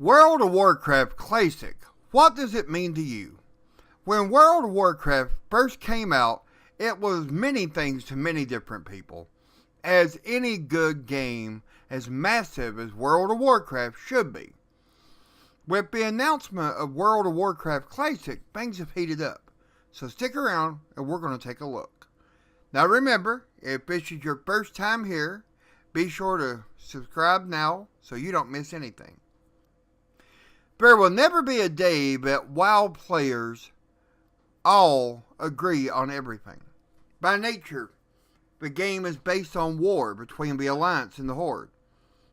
World of Warcraft Classic. What does it mean to you? When World of Warcraft first came out, it was many things to many different people. As any good game, as massive as World of Warcraft should be. With the announcement of World of Warcraft Classic, things have heated up. So stick around and we're going to take a look. Now remember, if this is your first time here, be sure to subscribe now so you don't miss anything. There will never be a day that WoW players all agree on everything. By nature, the game is based on war between the Alliance and the Horde.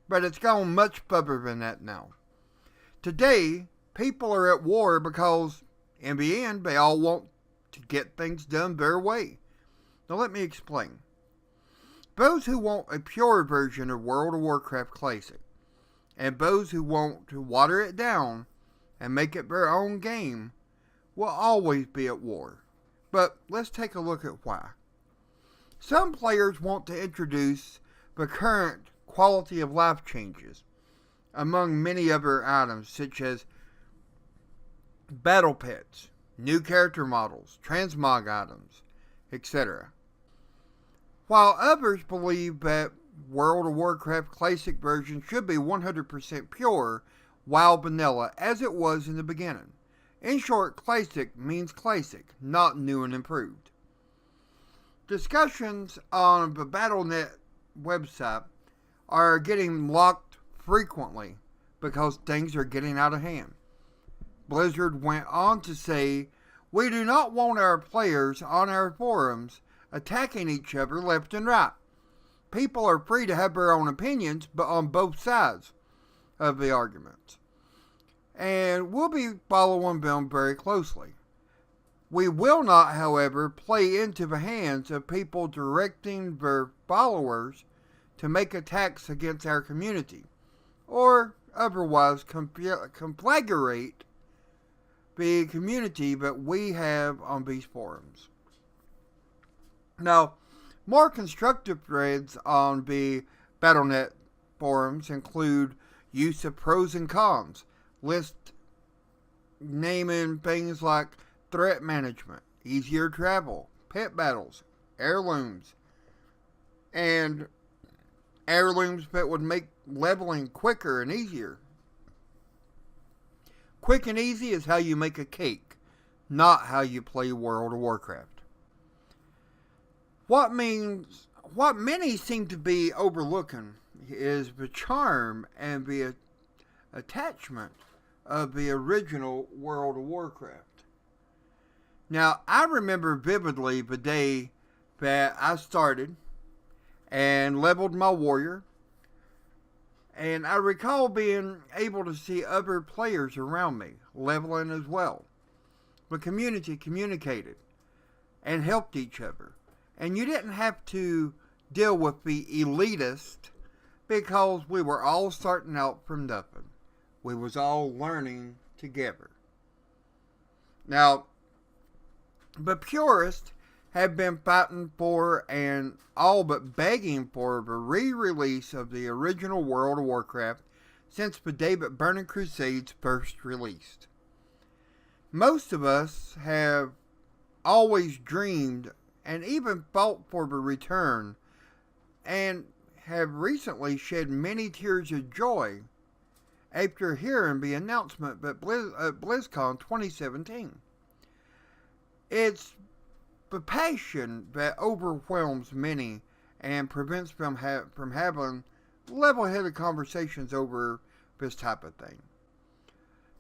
But it's gone much further than that now. Today, people are at war because, in the end, they all want to get things done their way. Now let me explain. Those who want a pure version of World of Warcraft Classic, and those who want to water it down and make it their own game, will always be at war. But let's take a look at why. Some players want to introduce the current quality of life changes, among many other items such as battle pets, new character models, transmog items, etc. While others believe that World of Warcraft Classic version should be 100% pure WoW vanilla as it was in the beginning. In short, Classic means classic, not new and improved. Discussions on the Battle.net website are getting locked frequently because things are getting out of hand. Blizzard went on to say, "We do not want our players on our forums attacking each other left and right. People are free to have their own opinions, but on both sides of the arguments. And we'll be following them very closely. We will not, however, play into the hands of people directing their followers to make attacks against our community, or otherwise conflagrate the community that we have on these forums." Now, more constructive threads on the Battle.net forums include use of pros and cons, list naming things like threat management, easier travel, pet battles, heirlooms, and heirlooms that would make leveling quicker and easier. Quick and easy is how you make a cake, not how you play World of Warcraft. What many seem to be overlooking is the charm and the attachment of the original World of Warcraft. Now, I remember vividly the day that I started and leveled my warrior, and I recall being able to see other players around me leveling as well. The community communicated and helped each other. And you didn't have to deal with the elitist because we were all starting out from nothing. We was all learning together. Now, the purists have been fighting for and all but begging for the re-release of the original World of Warcraft since the day that Burning Crusades first released. Most of us have always dreamed and even fought for the return, and have recently shed many tears of joy after hearing the announcement at BlizzCon 2017. It's the passion that overwhelms many and prevents them from having level-headed conversations over this type of thing.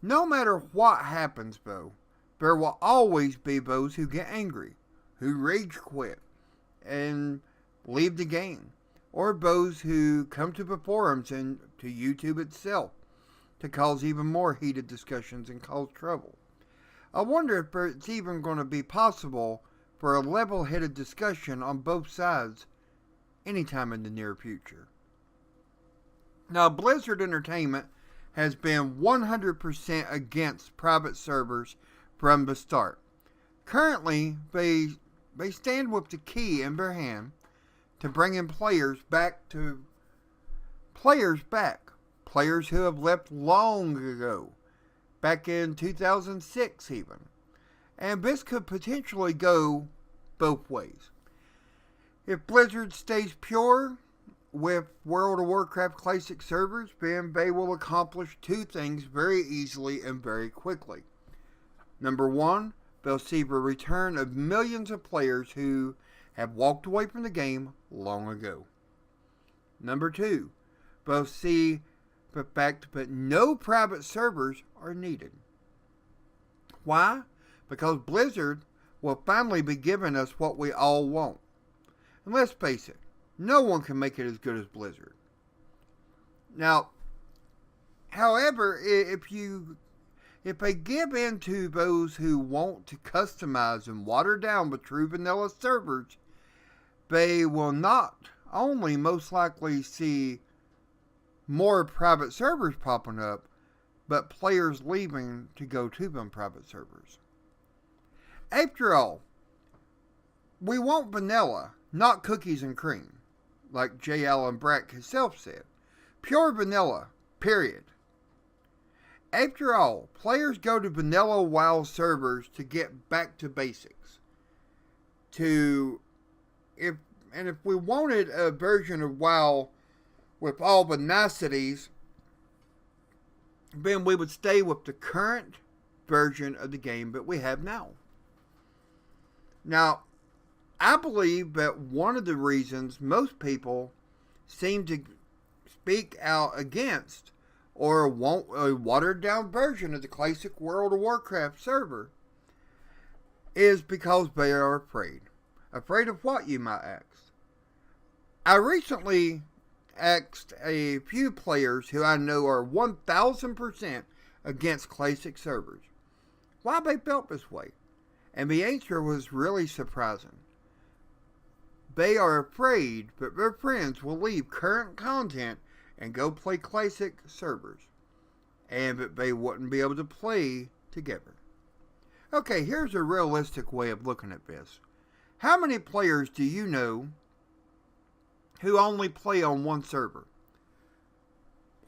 No matter what happens, though, there will always be those who get angry, who rage quit and leave the game, or those who come to the forums and to YouTube itself to cause even more heated discussions and cause trouble. I wonder if it's even going to be possible for a level-headed discussion on both sides anytime in the near future. Now, Blizzard Entertainment has been 100% against private servers from the start. Currently, they stand with the key in their hand to bringing players back. players who have left long ago, back in 2006 even. And this could potentially go both ways. If Blizzard stays pure with World of Warcraft Classic servers, then they will accomplish two things very easily and very quickly. Number one, they'll see the return of millions of players who have walked away from the game long ago. Number two, they'll see the fact that no private servers are needed. Why? Because Blizzard will finally be giving us what we all want. And let's face it, no one can make it as good as Blizzard. Now, however, if they give in to those who want to customize and water down the true vanilla servers, they will not only most likely see more private servers popping up, but players leaving to go to them private servers. After all, we want vanilla, not cookies and cream, like J. Allen Brack himself said. Pure vanilla, period. After all, players go to vanilla WoW servers to get back to basics. If we wanted a version of WoW with all the niceties, then we would stay with the current version of the game that we have now. Now, I believe that one of the reasons most people seem to speak out against or want a watered down version of the classic World of Warcraft server is because they are afraid. Afraid of what, you might ask? I recently asked a few players who I know are 1000% against classic servers why they felt this way. And the answer was really surprising. They are afraid that their friends will leave current content and go play classic servers, and that they wouldn't be able to play together. Okay, here's a realistic way of looking at this. How many players do you know who only play on one server?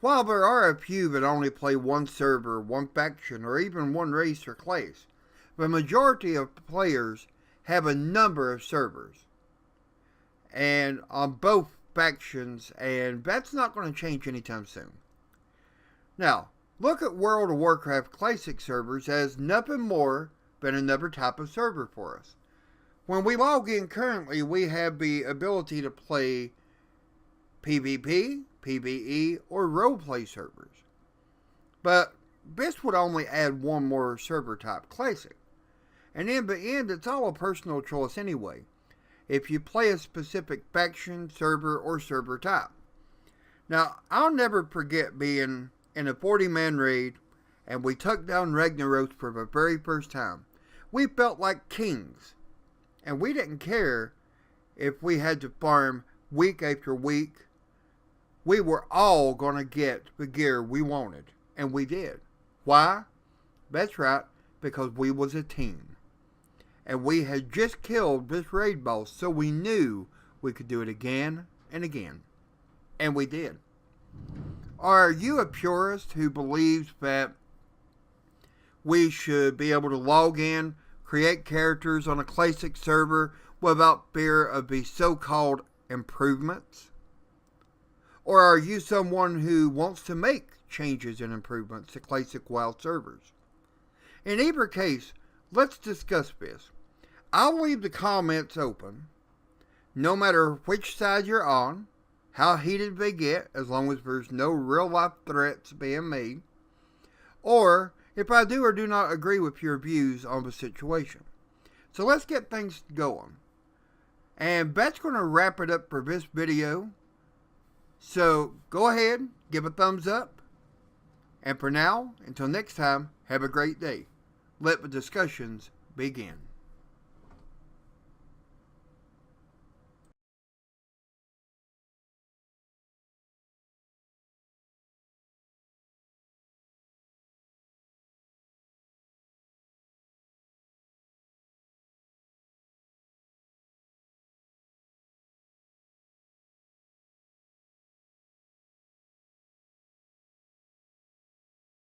While there are a few that only play one server, one faction, or even one race or class, the majority of players have a number of servers, and on both factions, and that's not going to change anytime soon. Now, look at World of Warcraft Classic servers as nothing more than another type of server for us. When we log in currently, we have the ability to play PvP, PvE, or roleplay servers. But this would only add one more server type, Classic. And in the end, it's all a personal choice anyway, if you play a specific faction, server, or server type. Now, I'll never forget being in a 40-man raid, and we took down Ragnaros for the very first time. We felt like kings, and we didn't care if we had to farm week after week. We were all going to get the gear we wanted, and we did. Why? That's right, because we was a team. And we had just killed this raid boss, so we knew we could do it again and again. And we did. Are you a purist who believes that we should be able to log in, create characters on a classic server without fear of the so-called improvements? Or are you someone who wants to make changes and improvements to classic WoW servers? In either case, let's discuss this. I'll leave the comments open, no matter which side you're on, how heated they get, as long as there's no real life threats being made, or if I do or do not agree with your views on the situation. So let's get things going. And that's going to wrap it up for this video. So go ahead, give a thumbs up. And for now, until next time, have a great day. Let the discussions begin.